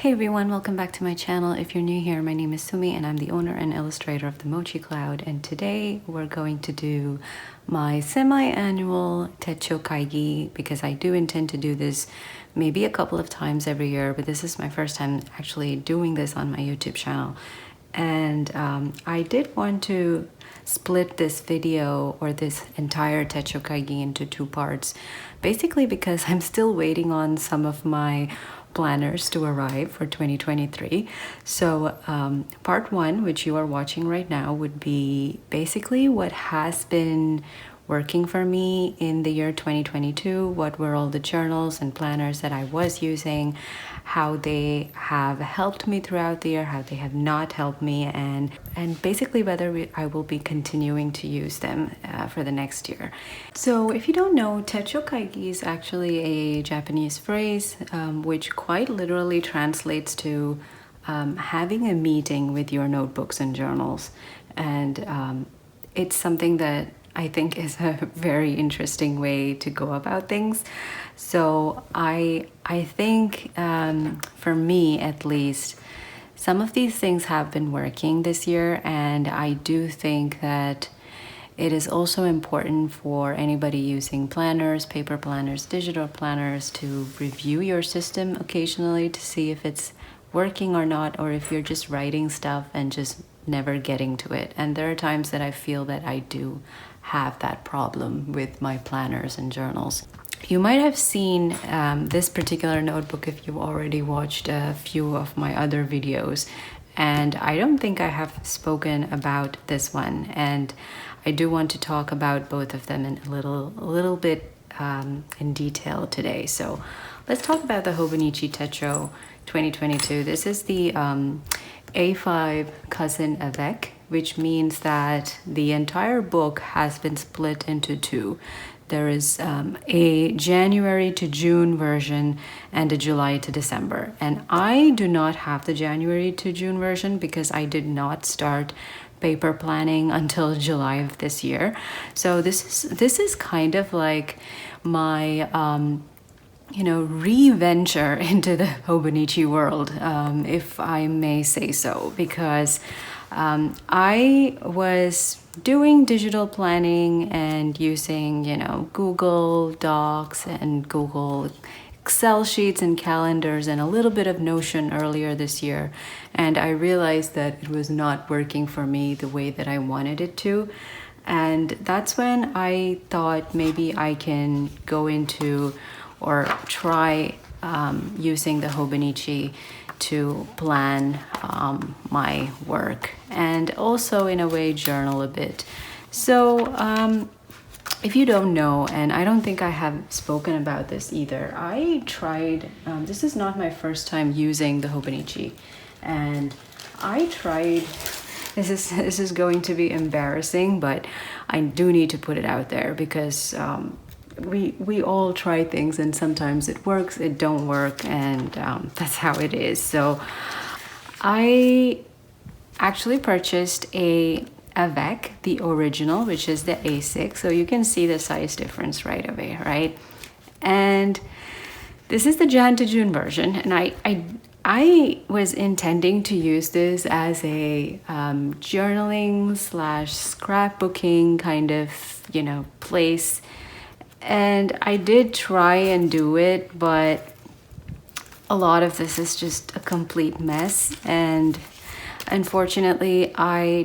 Hey everyone, welcome back to my channel. If you're new here, my name is Sumi and I'm the owner and illustrator of the Mochi Cloud, and today we're going to do my semi-annual Techo Kaigi because I do intend to do this maybe a couple of times every year, but this is my first time actually doing this on my YouTube channel. And I did want to split this video or this entire Techo Kaigi into two parts, basically because I'm still waiting on some of my planners to arrive for 2023. So part one, which you are watching right now, would be basically what has been working for me in the year 2022, what were all the journals and planners that I was using, how they have helped me throughout the year, how they have not helped me, and basically whether I will be continuing to use them for the next year. So if you don't know, Techo Kaigi is actually a Japanese phrase which quite literally translates to having a meeting with your notebooks and journals. And it's something that I think is a very interesting way to go about things. So I think for me at least, some of these things have been working this year, and I do think that it is also important for anybody using planners, paper planners, digital planners, to review your system occasionally to see if it's working or not, or if you're just writing stuff and just never getting to it. And there are times that I feel that I do have that problem with my planners and journals. You might have seen this particular notebook if you've already watched a few of my other videos, and I don't think I have spoken about this one, and I do want to talk about both of them in a little bit in detail today. So let's talk about the Hobonichi Techo 2022. This is the A5 cousin avec, which means that the entire book has been split into two. There is a January to June version and a July to December. And I do not have the January to June version because I did not start paper planning until July of this year. So this is kind of like my re-venture into the Hobonichi world, if I may say so, because I was doing digital planning and using, Google Docs and Google Excel sheets and calendars and a little bit of Notion earlier this year. And I realized that it was not working for me the way that I wanted it to. And that's when I thought maybe I can go into or try using the Hobonichi to plan my work, and also in a way journal a bit. So if you don't know, and I don't think I have spoken about this either, I tried, this is not my first time using the Hobonichi, and I tried, this is going to be embarrassing, but I do need to put it out there because we all try things, and sometimes it works, it don't work, and that's how it is. So I actually purchased a avec, the original, which is the A6, so you can see the size difference right away, right? And this is the Jan to June version, and I was intending to use this as a journaling slash scrapbooking kind of place. And I did try and do it, but a lot of this is just a complete mess. And unfortunately,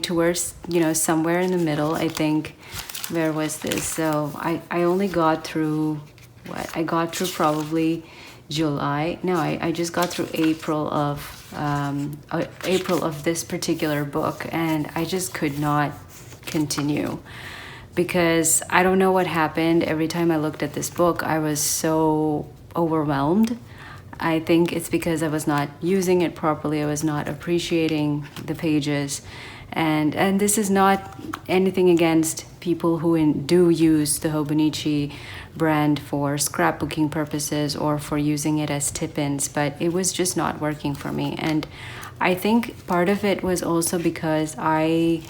towards, somewhere in the middle, I think, where was this? So I only got through, I got through probably July. No, I just got through April of this particular book, and I just could not continue. Because I don't know what happened. Every time I looked at this book, I was so overwhelmed. I think it's because I was not using it properly. I was not appreciating the pages. And this is not anything against people who do use the Hobonichi brand for scrapbooking purposes or for using it as tip-ins, but it was just not working for me. And I think part of it was also because I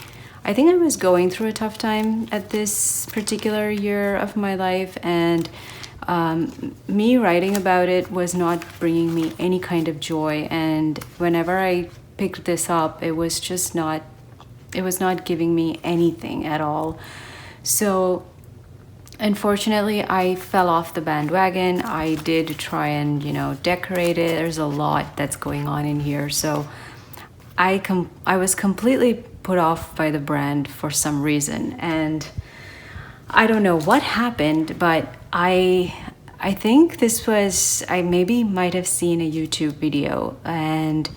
think I was going through a tough time at this particular year of my life, and me writing about it was not bringing me any kind of joy, and whenever I picked this up, it was not giving me anything at all. So unfortunately, I fell off the bandwagon. I did try and, decorate it. There's a lot that's going on in here. So I was completely put off by the brand for some reason. And I don't know what happened, but I think this was, I maybe might have seen a YouTube video, and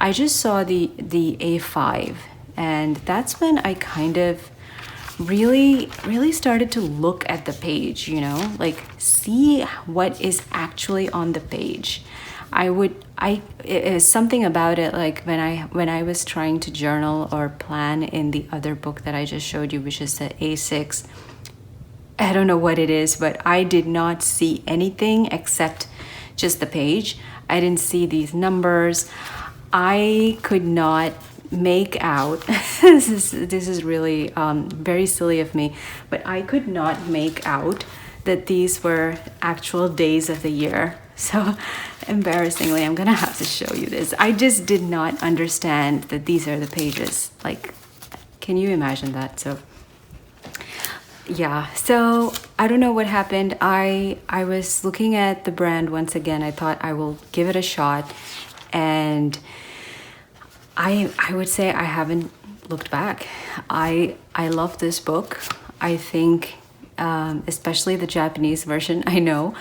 I just saw the A5, and that's when I kind of really started to look at the page, like see what is actually on the page. It is something about it, like when I was trying to journal or plan in the other book that I just showed you, which is the A6. I don't know what it is, but I did not see anything except just the page. I didn't see these numbers. I could not make out this is really very silly of me, but I could not make out that these were actual days of the year. So embarrassingly, I'm gonna have to show you this. I just did not understand that these are the pages. Like, can you imagine that? So yeah, so I don't know what happened. I was looking at the brand once again. I thought I will give it a shot, and I would say I haven't looked back. I love this book. I think especially the Japanese version. I know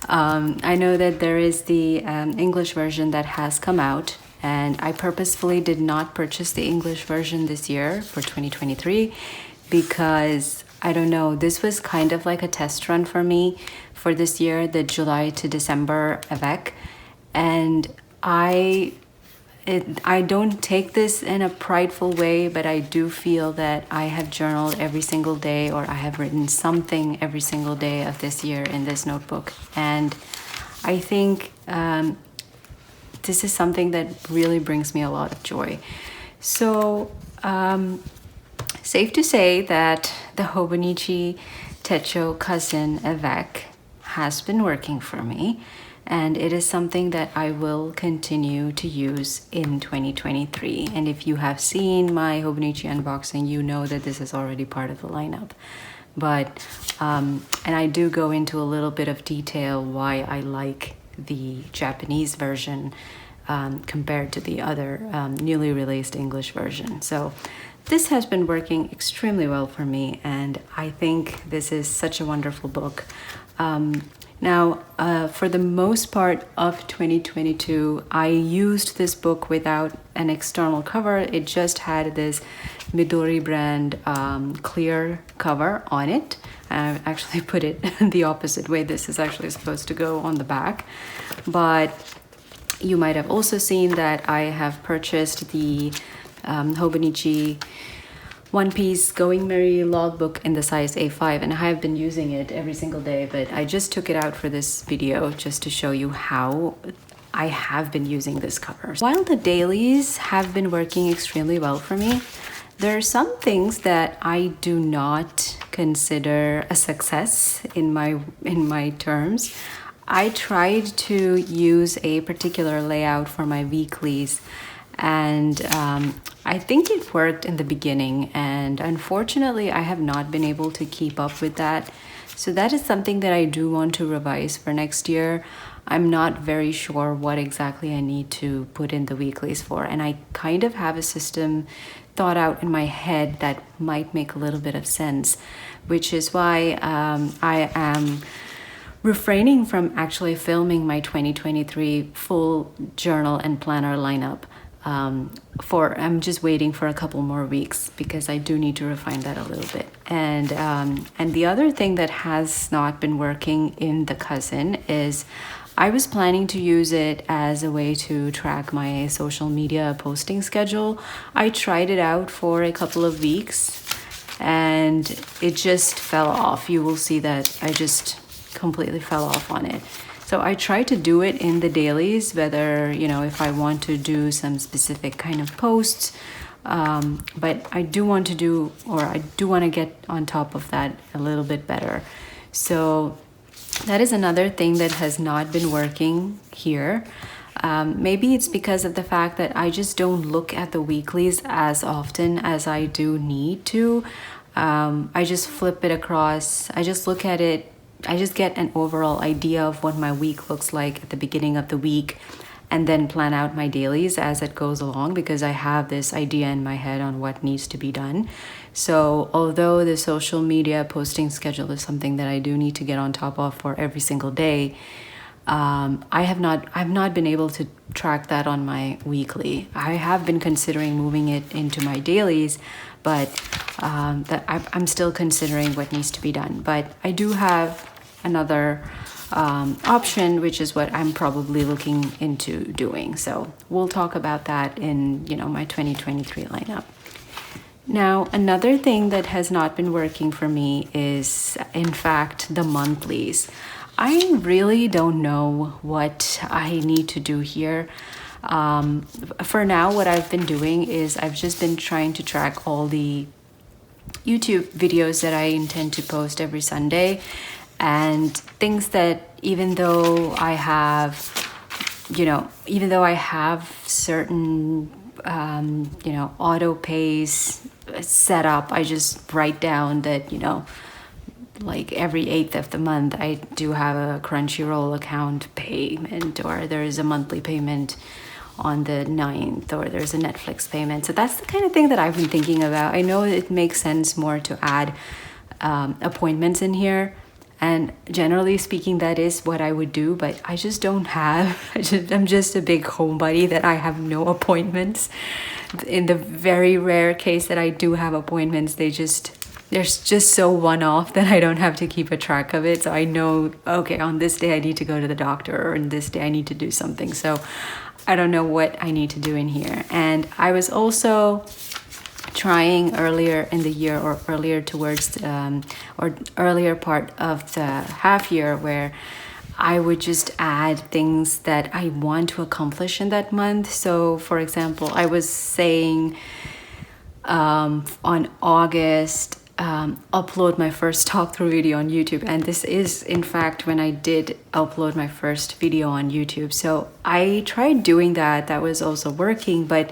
that there is the English version that has come out, and I purposefully did not purchase the English version this year for 2023 because I don't know, this was kind of like a test run for me for this year, the July to December avec, and I don't take this in a prideful way, but I do feel that I have journaled every single day, or I have written something every single day of this year in this notebook. And I think this is something that really brings me a lot of joy. So safe to say that the Hobonichi Techo Cousin avec has been working for me. And it is something that I will continue to use in 2023. And if you have seen my Hobonichi unboxing, you know that this is already part of the lineup. But, and I do go into a little bit of detail why I like the Japanese version compared to the other newly released English version. So this has been working extremely well for me, and I think this is such a wonderful book. Now, for the most part of 2022, I used this book without an external cover. It just had this Midori brand clear cover on it. I actually put it the opposite way. This is actually supposed to go on the back. But you might have also seen that I have purchased the Hobonichi One Piece Going Merry logbook in the size A5, and I have been using it every single day, but I just took it out for this video just to show you how I have been using this cover. While the dailies have been working extremely well for me, there are some things that I do not consider a success in my terms. I tried to use a particular layout for my weeklies, and I think it worked in the beginning, and unfortunately I have not been able to keep up with that. So that is something that I do want to revise for next year. I'm not very sure what exactly I need to put in the weeklies for, and I kind of have a system thought out in my head that might make a little bit of sense, which is why I am refraining from actually filming my 2023 full journal and planner lineup. I'm just waiting for a couple more weeks because I do need to refine that a little bit. And the other thing that has not been working in the Cousin is I was planning to use it as a way to track my social media posting schedule. I tried it out for a couple of weeks and it just fell off. You will see that I just completely fell off on it. So I try to do it in the dailies, whether, if I want to do some specific kind of posts, but I do want to get on top of that a little bit better. So that is another thing that has not been working here. Maybe it's because of the fact that I just don't look at the weeklies as often as I do need to. I just flip it across. I just look at it. I just get an overall idea of what my week looks like at the beginning of the week, and then plan out my dailies as it goes along, because I have this idea in my head on what needs to be done. So although the social media posting schedule is something that I do need to get on top of for every single day, I've not been able to track that on my weekly. I have been considering moving it into my dailies, but I'm still considering what needs to be done. But I do have another option, which is what I'm probably looking into doing. So we'll talk about that in my 2023 lineup. Now, another thing that has not been working for me is, in fact, the monthlies. I really don't know what I need to do here. For now, what I've been doing is I've just been trying to track all the YouTube videos that I intend to post every Sunday, and things that even though I have certain auto pays set up, I just write down that like every 8th of the month I do have a Crunchyroll account payment, or there is a monthly payment on the 9th, or there's a Netflix payment. So that's the kind of thing that I've been thinking about. I know it makes sense more to add appointments in here, and generally speaking that is what I would do, but I just don't have. I'm just a big homebody that I have no appointments. In the very rare case that I do have appointments, they're just so one-off that I don't have to keep a track of it. So I know, okay, on this day I need to go to the doctor, or on this day I need to do something. So I don't know what I need to do in here. And I was also trying earlier in the year, or earlier towards or earlier part of the half year, where I would just add things that I want to accomplish in that month. So for example, I was saying on August, upload my first talk-through video on YouTube, and this is in fact when I did upload my first video on YouTube. So I tried doing that was also working, but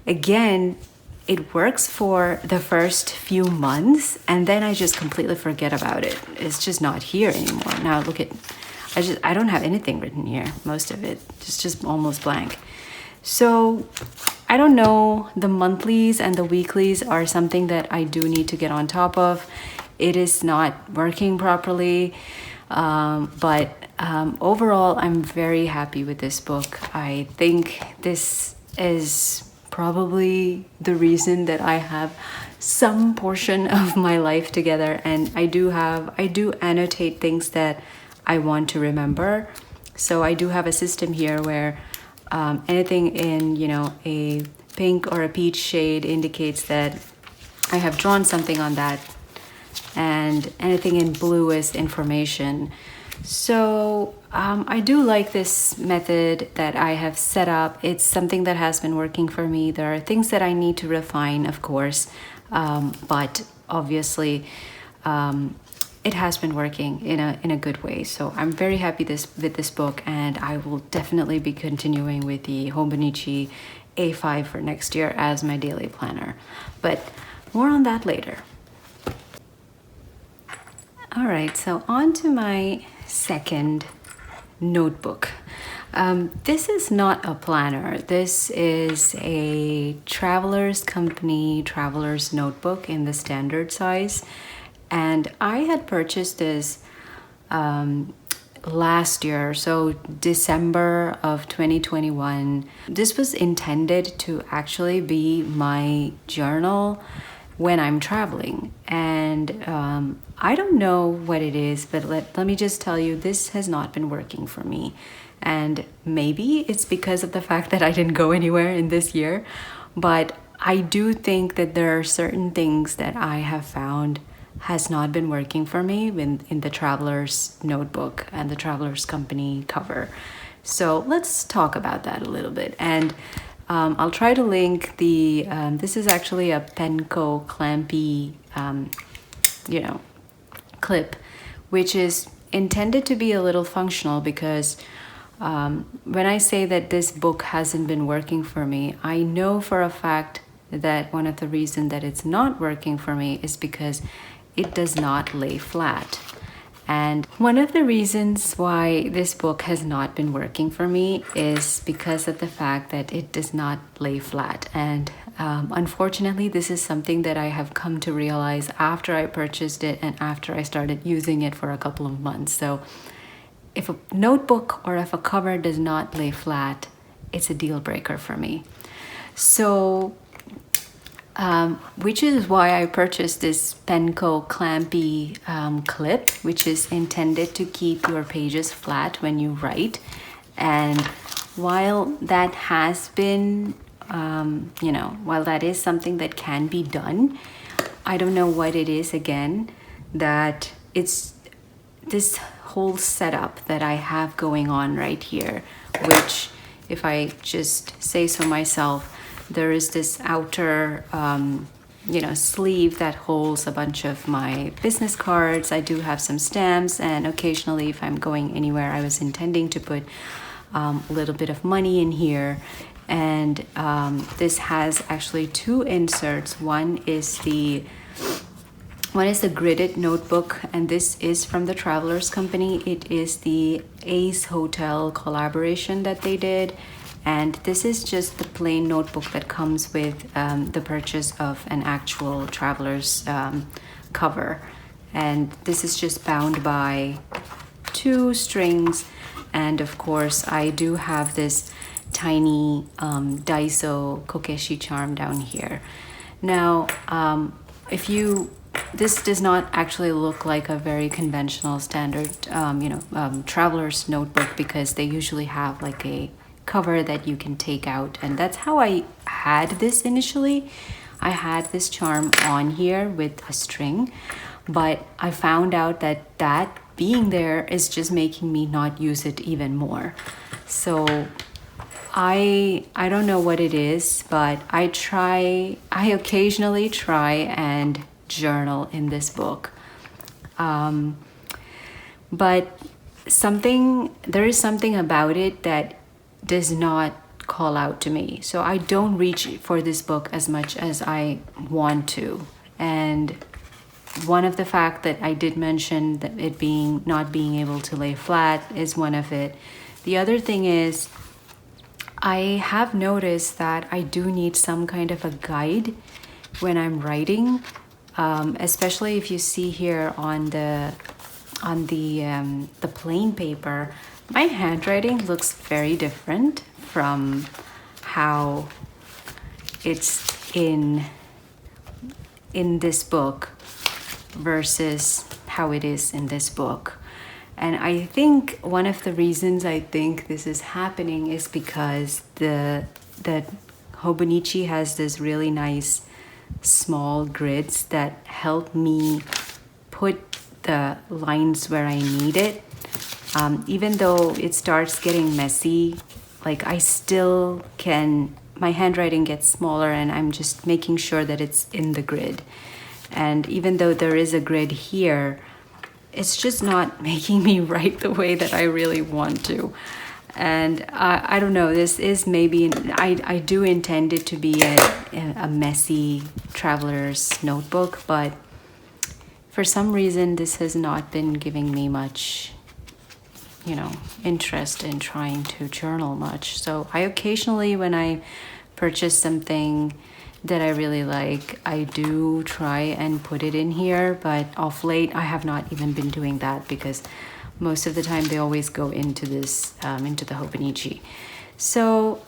again, it works for the first few months, and then I just completely forget about it. It's just not here anymore. Now look at, I don't have anything written here. Most of it just almost blank. So I don't know, the monthlies and the weeklies are something that I do need to get on top of. It is not working properly, but overall I'm very happy with this book. I think this is probably the reason that I have some portion of my life together, and I do annotate things that I want to remember. So I do have a system here where anything in a pink or a peach shade indicates that I have drawn something on that, and anything in blue is information. So I do like this method that I have set up. It's something that has been working for me. There are things that I need to refine, of course, but obviously it has been working in a good way. So I'm very happy with this book, and I will definitely be continuing with the Hobonichi A5 for next year as my daily planner. But more on that later. All right, so on to my second notebook. This is not a planner. This is a Traveler's Company Traveler's Notebook in the standard size. And I had purchased this last year, so December of 2021. This was intended to actually be my journal when I'm traveling. And I don't know what it is, but let me just tell you, this has not been working for me. And maybe it's because of the fact that I didn't go anywhere in this year, but I do think that there are certain things that I have found has not been working for me in the Traveler's Notebook and the Traveler's Company cover. So let's talk about that a little bit. And I'll try to link the, this is actually a Penco Clampy, clip, which is intended to be a little functional because when I say that this book hasn't been working for me, I know for a fact that one of the reasons that it's not working for me is because it does not lay flat. And one of the reasons why this book has not been working for me is because of the fact that it does not lay flat. And unfortunately, this is something that I have come to realize after I purchased it and after I started using it for a couple of months. So if a notebook or if a cover does not lay flat, it's a deal breaker for me. So which is why I purchased this Penco clampy clip, which is intended to keep your pages flat when you write. And while that has been, while that is something that can be done, I don't know what it is again, that it's this whole setup that I have going on right here, which if I just say so myself, there is this outer, sleeve that holds a bunch of my business cards. I do have some stamps, and occasionally if I'm going anywhere, I was intending to put a little bit of money in here. And this has actually two inserts. One is the gridded notebook, and this is from the Travelers Company. It is the Ace Hotel collaboration that they did. And this is just the plain notebook that comes with the purchase of an actual Traveler's cover. And this is just bound by 2 strings. And of course, I do have this tiny Daiso Kokeshi charm down here. Now, this does not actually look like a very conventional standard, Traveler's notebook, because they usually have like a cover that you can take out, and that's how I had this initially. I had this charm on here with a string, but I found out that being there is just making me not use it even more. So I don't know what it is, but I occasionally try and journal in this book, but there is something about it that does not call out to me. So I don't reach for this book as much as I want to. And one of the fact that I did mention that it not being able to lay flat is one of it. The other thing is I have noticed that I do need some kind of a guide when I'm writing, especially if you see here on the plain paper. My handwriting looks very different from how it's in this book versus how it is in this book. And I think one of the reasons I think this is happening is because the Hobonichi has this really nice small grids that help me put the lines where I need it. Even though it starts getting messy, like I still my handwriting gets smaller, and I'm just making sure that it's in the grid. And even though there is a grid here, it's just not making me write the way that I really want to. And I don't know, this is maybe, I do intend it to be a messy traveler's notebook, but for some reason this has not been giving me much interest in trying to journal much. So I occasionally, when I purchase something that I really like, I do try and put it in here, but of late I have not even been doing that because most of the time they always go into this into the Hobonichi. So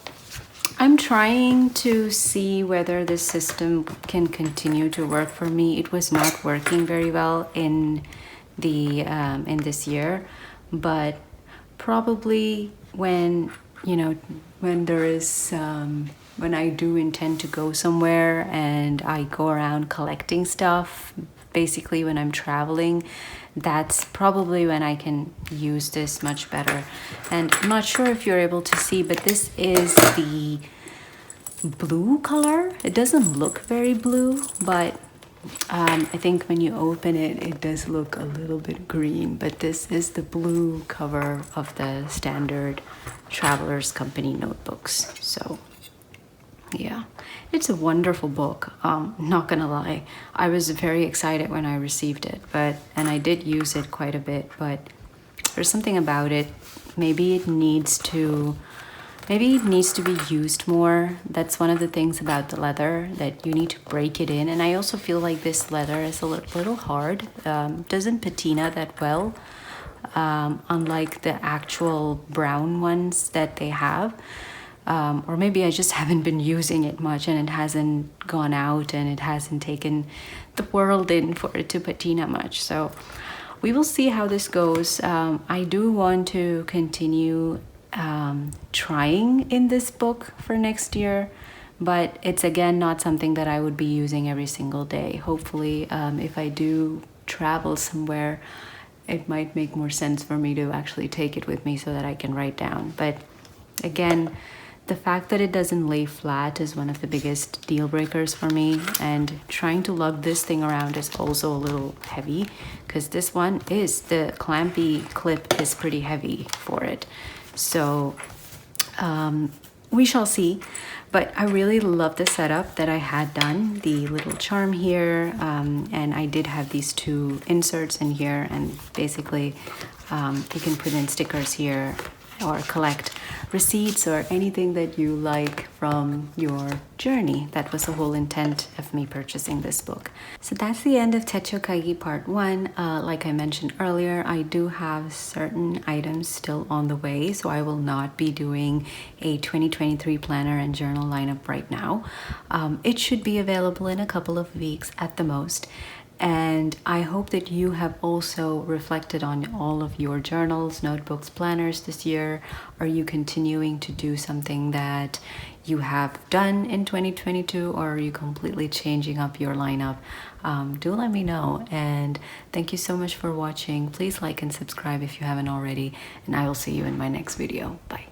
I'm trying to see whether this system can continue to work for me. It was not working very well in this year, but probably when there is when I do intend to go somewhere and I go around collecting stuff, basically when I'm traveling, that's probably when I can use this much better. And I'm not sure if you're able to see, but this is the blue color. It doesn't look very blue, but I think when you open it, it does look a little bit green, but this is the blue cover of the standard Travelers Company notebooks. So yeah, it's a wonderful book. Not gonna lie, I was very excited when I received it, and I did use it quite a bit, but there's something about it. Maybe it needs to be used more. That's one of the things about the leather, that you need to break it in. And I also feel like this leather is a little hard. Doesn't patina that well, unlike the actual brown ones that they have. Or maybe I just haven't been using it much and it hasn't gone out and it hasn't taken the world in for it to patina much. So we will see how this goes. I do want to continue trying in this book for next year, but it's again not something that I would be using every single day. Hopefully, if I do travel somewhere, it might make more sense for me to actually take it with me so that I can write down. But again, the fact that it doesn't lay flat is one of the biggest deal breakers for me, and trying to lug this thing around is also a little heavy, because this one is, the clampy clip is pretty heavy for it. So we shall see. But I really love the setup that I had done, the little charm here, and I did have these two inserts in here, and basically you can put in stickers here or collect receipts or anything that you like from your journey. That was the whole intent of me purchasing this book. So that's the end of Techo Kaigi Part 1. Like I mentioned earlier, I do have certain items still on the way, so I will not be doing a 2023 planner and journal lineup right now. It should be available in a couple of weeks at the most. And I hope that you have also reflected on all of your journals, notebooks, planners this year. Are you continuing to do something that you have done in 2022, or are you completely changing up your lineup? Do let me know. And thank you so much for watching. Please like and subscribe if you haven't already, and I will see you in my next video. Bye.